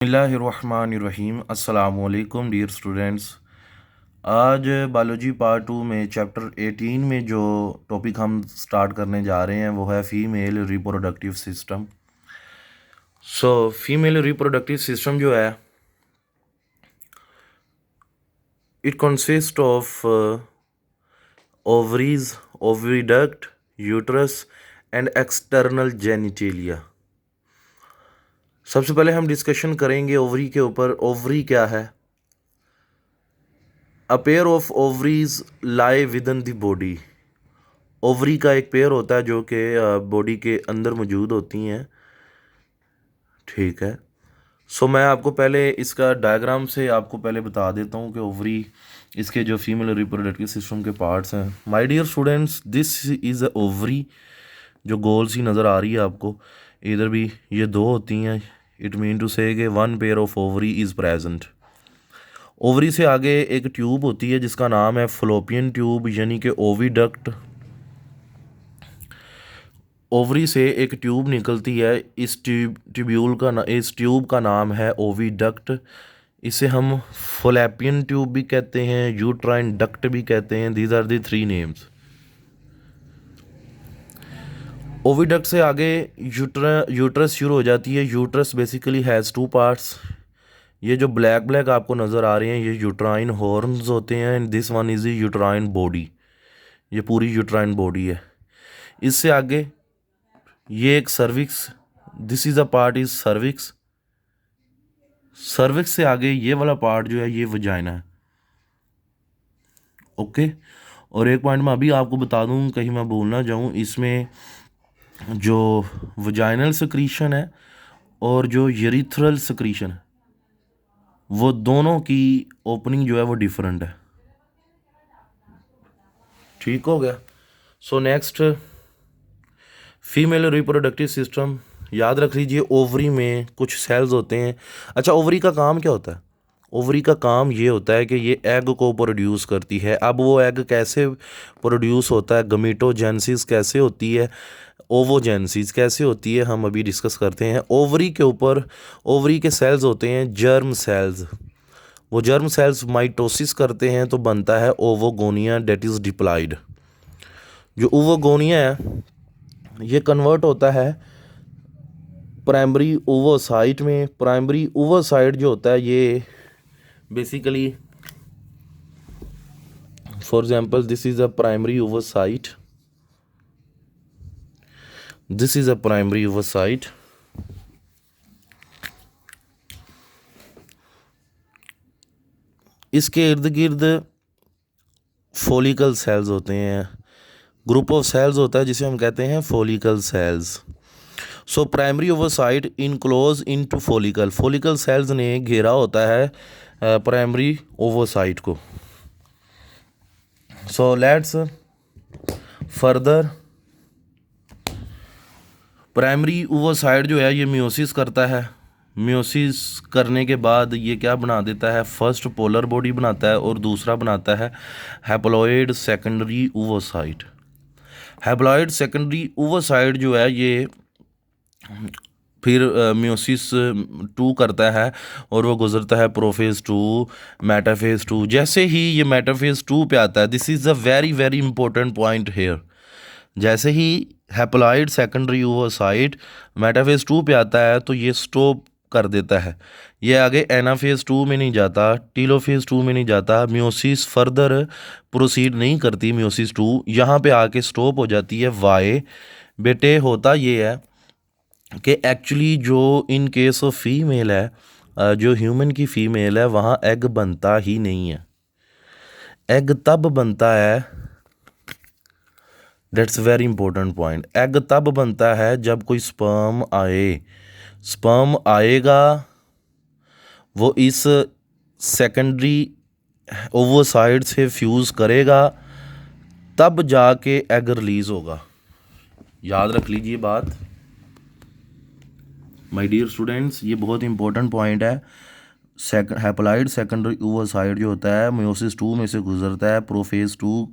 बिस्मिल्लाहिर्रहमानिर्रहीम अस्सलामुअलैकुम dear students. आज बायोलॉजी पार्ट 2 में चैप्टर 18 में जो टॉपिक हम स्टार्ट करने जा रहे हैं वो है female reproductive system. Female reproductive system जो है it consist of ovaries, oviduct, uterus and external genitalia. सबसे पहले हम डिस्कशन करेंगे ओवरी के ऊपर। ओवरी क्या है? A pair of ovaries lie within the body. Ovary का एक पेयर होता है जो कि बॉडी के अंदर मौजूद होती हैं। ठीक है। मैं आपको पहले इसका डायग्राम से आपको पहले बता देता हूँ कि ओवरी इसके जो फीमेल रिप्रोडक्टिव सिस्टम के पार्ट्स हैं। My dear students, this is a ovary जो गोल सी नज़र आ रही है आपको। इधर भी ये दो होती हैं। इट मीन टू से कि one pair of ovary is present. Ovary से आगे एक ट्यूब होती है जिसका नाम है फलोपियन ट्यूब यानी कि ओविडक्ट। ओवरी से एक ट्यूब निकलती है। इस ट्यूब का नाम है ओविडक्ट। इसे हम फलोपियन ट्यूब भी कहते हैं, यूट्राइन डक्ट भी कहते हैं। These are the three names. Oviduct से आगे यूट्रस शुरू हो जाती है। Uterus basically has two parts. ये जो ब्लैक ब्लैक आपको नज़र आ रहे हैं ये यूट्राइन हॉर्न्स होते हैं and this one is uterine body. ये पूरी यूट्राइन बॉडी है। इससे आगे ये एक cervix, this is a part is cervix. Cervix से आगे ये वाला पार्ट जो है ये वजाइना है। ओके। और एक पॉइंट मैं अभी आपको बता दूं, कहीं मैं भूल ना जाऊं, इसमें जो वजाइनल सिक्रीशन है और जो यूरिथ्रल सिक्रीशन है वो दोनों की ओपनिंग जो है वो डिफरेंट है। ठीक हो गया। Next, female reproductive system. याद रख लीजिए ओवरी में कुछ सेल्स होते हैं। अच्छा, ओवरी का काम क्या होता है? ओवरी का काम ये होता है कि ये एग को प्रोड्यूस करती है। अब वो एग कैसे प्रोड्यूस होता है, गमीटोजेनेसिस कैसे होती है, ओवोजेनेसिस कैसे होती है, हम अभी डिस्कस करते हैं। ओवरी के ऊपर ओवरी के सेल्स होते हैं जर्म सेल्स। वो जर्म सेल्स माइटोसिस करते हैं तो बनता है ओवोगोनिया, डेट इज़ डिप्लॉयड। जो ओवोगोनिया है ये कन्वर्ट होता है प्राइमरी ओवोसाइट में। प्राइमरी ओवोसाइट जो होता है ये basically, for example, this is a primary ओवोसाइट। This is a primary ओवोसाइट। इसके इर्द गिर्द फॉलिकल सेल्स होते हैं। ग्रुप ऑफ सेल्स होता है जिसे हम कहते हैं follicle sales. Primary ओवोसाइट enclose into follicle. Follicle sales ने घेरा होता है प्राइमरी ओवोसाइट को। लेट्स फर्दर, प्राइमरी ओवोसाइट जो है ये मियोसिस करता है। मियोसिस करने के बाद ये क्या बना देता है? फर्स्ट पोलर बॉडी बनाता है और दूसरा बनाता है हैप्लॉइड सेकेंडरी ओवोसाइट। हैप्लॉइड सेकेंडरी ओवोसाइट जो है ये फिर मियोसिस 2 करता है और वो गुजरता है प्रोफेज 2, मेटाफेज 2। जैसे ही ये मेटाफेज 2 पे आता है, this is a very very important point here. जैसे ही हैप्लॉइड सेकेंडरी ओवोसाइट मेटाफेज 2 पे आता है तो ये स्टॉप कर देता है। ये आगे एनाफेज 2 में नहीं जाता, टीलोफेज 2 में नहीं जाता, मियोसिस फर्दर प्रोसीड नहीं करती। मियोसिस 2 यहाँ पे आके स्टॉप हो जाती है। वाई बेटे होता ये है कि एक्चुअली जो इन केस ऑफ फीमेल है, जो ह्यूमन की फ़ीमेल है वहाँ एग बनता ही नहीं है। एग तब बनता है, that's very important point, egg तब बनता है जब कोई स्पर्म आए। स्पर्म आएगा, वो इस सेकेंडरी ओवोसाइट से फ्यूज़ करेगा, तब जाके एग रिलीज़ होगा। याद रख लीजिए बात माय डियर स्टूडेंट्स, ये बहुत इंपॉर्टेंट पॉइंट है। हैप्लॉइड सेकेंडरी ओवोसाइट जो होता है मियोसिस 2 में से गुजरता है, प्रोफेज 2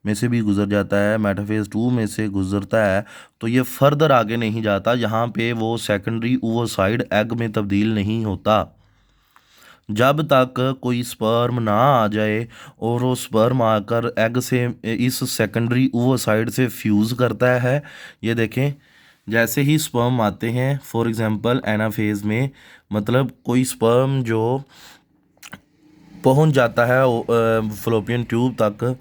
में से भी गुजर जाता है, मेटाफेज 2 में से गुजरता है, तो ये फर्दर आगे नहीं जाता, यहाँ पे वो सेकेंडरी ओवोसाइड एग में तब्दील नहीं होता जब तक कोई स्पर्म ना आ जाए और वो स्पर्म आकर एग से इस सेकेंडरी ओवोसाइड से फ्यूज़ करता है। ये देखें, जैसे ही स्पर्म आते हैं, फॉर एग्जांपल एनाफेज में, मतलब कोई स्पर्म जो पहुंच जाता है फलोपियन ट्यूब तक,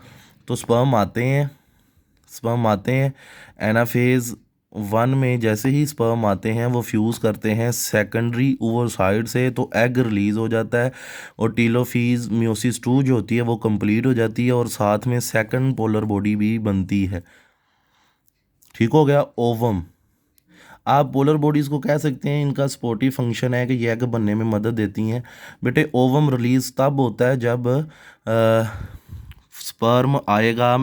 तो स्पर्म आते हैं एनाफेज 1 में। जैसे ही स्पर्म आते हैं वो फ्यूज़ करते हैं सेकेंडरी ओवोसाइड से, तो एग रिलीज़ हो जाता है और टीलोफेज मियोसिस 2 जो होती है वो कंप्लीट हो जाती है और साथ में सेकंड पोलर बॉडी भी बनती है। ठीक हो गया। ओवम, आप पोलर बॉडीज़ को कह सकते हैं इनका सपोर्टिव फंक्शन है कि ये एग बनने में मदद देती हैं। बेटे ओवम रिलीज़ तब होता है जब स्पर्म आएगा,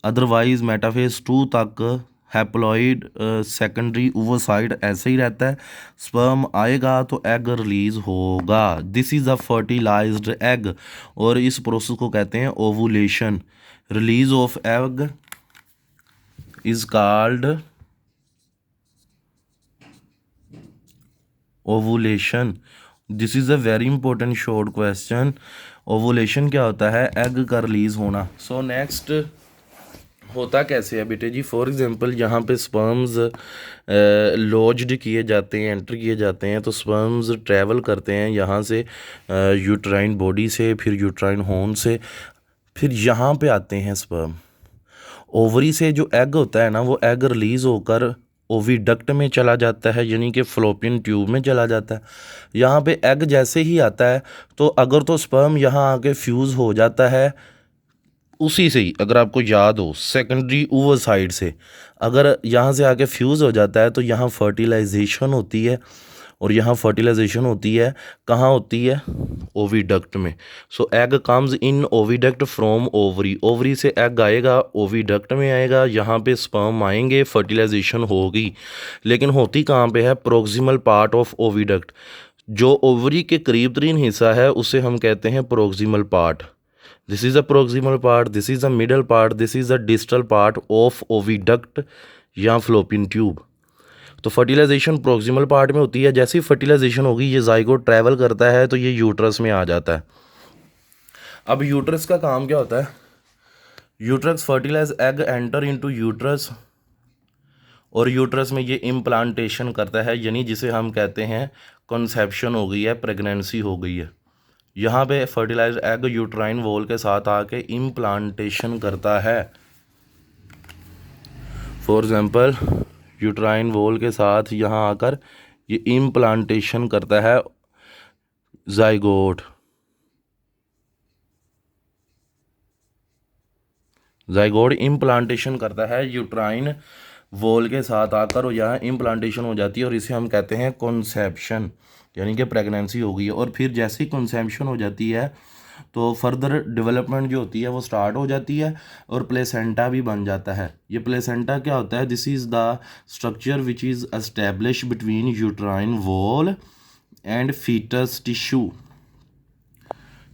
अदरवाइज मेटाफेज 2 तक हैप्लॉइड सेकेंडरी ओवोसाइड ऐसे ही रहता है। स्पर्म आएगा तो एग रिलीज होगा। This is a fertilised egg और इस प्रोसेस को कहते हैं ovulation. Release of egg is called ovulation. This is a very important short question. Ovulation क्या होता है? एग का रिलीज होना। सो नेक्स्ट होता कैसे है बेटे जी? फॉर एग्जांपल यहाँ पे स्पर्म्स लॉज्ड किए जाते हैं, एंटर किए जाते हैं, तो स्पर्म्स ट्रैवल करते हैं यहाँ से यूट्राइन बॉडी से, फिर यूट्राइन होर्न से, फिर यहाँ पे आते हैं स्पर्म। ओवरी से जो एग होता है ना, वो एग रिलीज़ होकर ओविडक्ट में चला जाता है, यानी कि फ्लोपियन ट्यूब में चला जाता है। यहाँ पे एग जैसे ही आता है तो अगर तो स्पर्म यहाँ आके फ्यूज़ हो जाता है उसी से ही, अगर आपको याद हो सेकेंडरी ओवोसाइड से, अगर यहाँ से आके फ्यूज़ हो जाता है तो यहाँ फर्टिलाइजेशन होती है, और यहाँ फर्टिलाइजेशन होती है कहाँ होती है? ओविडक्ट में। So egg comes in oviduct from ovary. Ovary से एग आएगा, ओविडक्ट में आएगा, यहाँ पे स्पर्म आएंगे, फर्टिलाइजेशन होगी। लेकिन होती कहाँ पे है? Proximal part of oviduct. जो ओवरी के करीब तरीन हिस्सा है उसे हम कहते हैं proximal part. This is a proximal part, this is a middle part, this is a distal part of oviduct या फ्लोपियन ट्यूब। तो फर्टिलाइजेशन प्रोक्सिमल पार्ट में होती है। जैसे ही फर्टिलाइजेशन होगी ये जाइगोट ट्रैवल करता है तो ये यूट्रस में आ जाता है। अब यूट्रस का काम क्या होता है? Uterus fertilize egg enter into uterus, और यूट्रस में ये इम्प्लांटेशन करता है, यानी जिसे हम कहते हैं कंसेप्शन हो गई है, प्रेगनेंसी हो गई है। यहाँ पे फर्टिलाइज एग यूट्राइन वॉल के साथ आके इम्प्लांटेशन करता है। फॉर एग्जांपल यूट्राइन वॉल के साथ यहाँ आकर ये इम्प्लांटेशन करता है जाइगोट। जाइगोट इम्प्लांटेशन करता है यूट्राइन वॉल के साथ आकर, और यहाँ इम्प्लांटेशन हो जाती है और इसे हम कहते हैं कॉन्सेप्शन, यानी कि प्रेगनेंसी हो गई है। और फिर जैसे ही कॉन्सेप्शन हो जाती है तो फर्दर डेवलपमेंट जो होती है वो स्टार्ट हो जाती है और प्लेसेंटा भी बन जाता है। ये प्लेसेंटा क्या होता है? This is the structure which is establish between uterine wall and foetus tissue.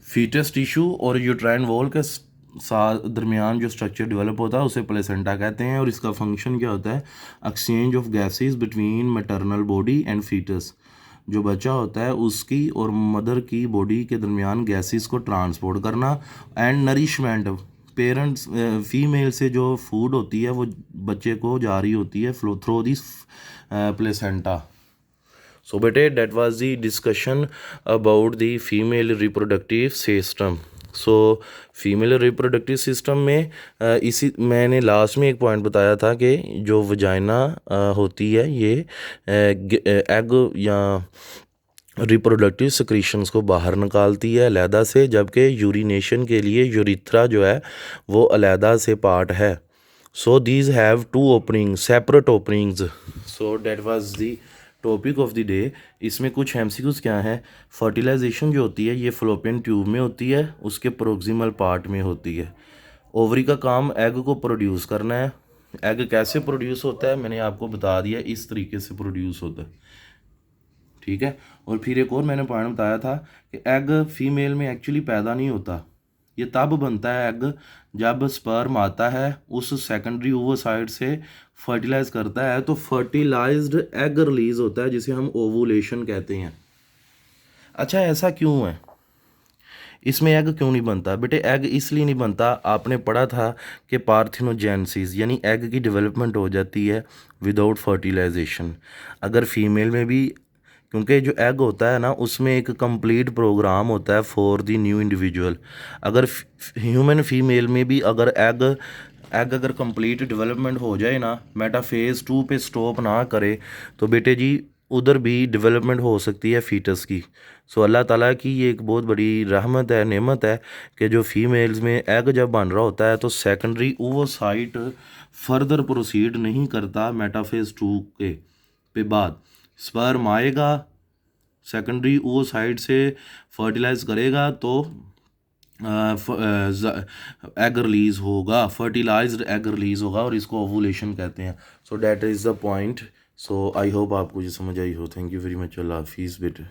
Foetus tissue और यूट्राइन वॉल के साथ दरमियान जो स्ट्रक्चर डेवलप होता है उसे प्लेसेंटा कहते हैं, और इसका फंक्शन क्या होता है? Exchange of gases between maternal body and foetus. जो बच्चा होता है उसकी और मदर की बॉडी के दरमियान गैसेस को ट्रांसपोर्ट करना, एंड नरिशमेंट। पेरेंट्स फीमेल से जो फूड होती है वो बच्चे को जा रही होती है थ्रू दिस प्लेसेंटा। सो बेटे that was the discussion about the female reproductive system. So female reproductive system में इसी मैंने लास्ट में एक पॉइंट बताया था कि जो वजाइना होती है ये एग या रिप्रोडक्टिव सिक्रीशंस को बाहर निकालती है अलहदा से, जबकि यूरिनेशन के लिए यूरिथ्रा जो है वो अलहदा से पार्ट है। So these have two opening, separate openings. So that was the topic of the day. इसमें कुछ एमसीक्यूज क्या है? फर्टिलाइजेशन जो होती है ये फ्लोपियन ट्यूब में होती है, उसके प्रोक्सिमल पार्ट में होती है। ओवरी का काम एग को प्रोड्यूस करना है। एग कैसे प्रोड्यूस होता है मैंने आपको बता दिया, इस तरीके से प्रोड्यूस होता है। ठीक है। और फिर एक और मैंने पॉइंट बताया था कि एग फीमेल में एक्चुअली पैदा नहीं होता, ये तब बनता है एग जब स्पर्म आता है, उस सेकेंडरी ओवोसाइट से फर्टिलाइज करता है, तो फर्टिलाइज्ड एग रिलीज होता है जिसे हम ओवुलेशन कहते हैं। अच्छा, ऐसा क्यों है? इसमें एग क्यों नहीं बनता बेटे? एग इसलिए नहीं बनता, आपने पढ़ा था कि पार्थिनोजेनेसिस यानी एग की डेवलपमेंट हो जाती है विदाउट फर्टिलाइजेशन। अगर फीमेल में भी, क्योंकि जो एग होता है ना उसमें एक कंप्लीट प्रोग्राम होता है फॉर द न्यू इंडिविजुअल। अगर ह्यूमन फीमेल में भी अगर एग अगर कंप्लीट डेवलपमेंट हो जाए ना, मेटाफेज 2 पे स्टॉप ना करे, तो बेटे जी उधर भी डेवलपमेंट हो सकती है फीटस की। सो अल्लाह ताला की ये एक बहुत बड़ी रहमत है, नेमत है कि जो फीमेल्स में एग जब बन रहा होता है तो सेकेंडरी ओवोसाइट फर्दर प्रोसीड नहीं करता मेटाफेज 2 के पे बाद। स्पर्म आएगा, सेकेंडरी ओवोसाइट से फर्टिलाइज करेगा, तो एग रिलीज होगा, फर्टिलाइज्ड एग रिलीज होगा और इसको ओवुलेशन कहते हैं। So that is the point. So I hope आपको ये समझ आई हो। Thank you very much. अल्लाह हाफिज़ बेटे।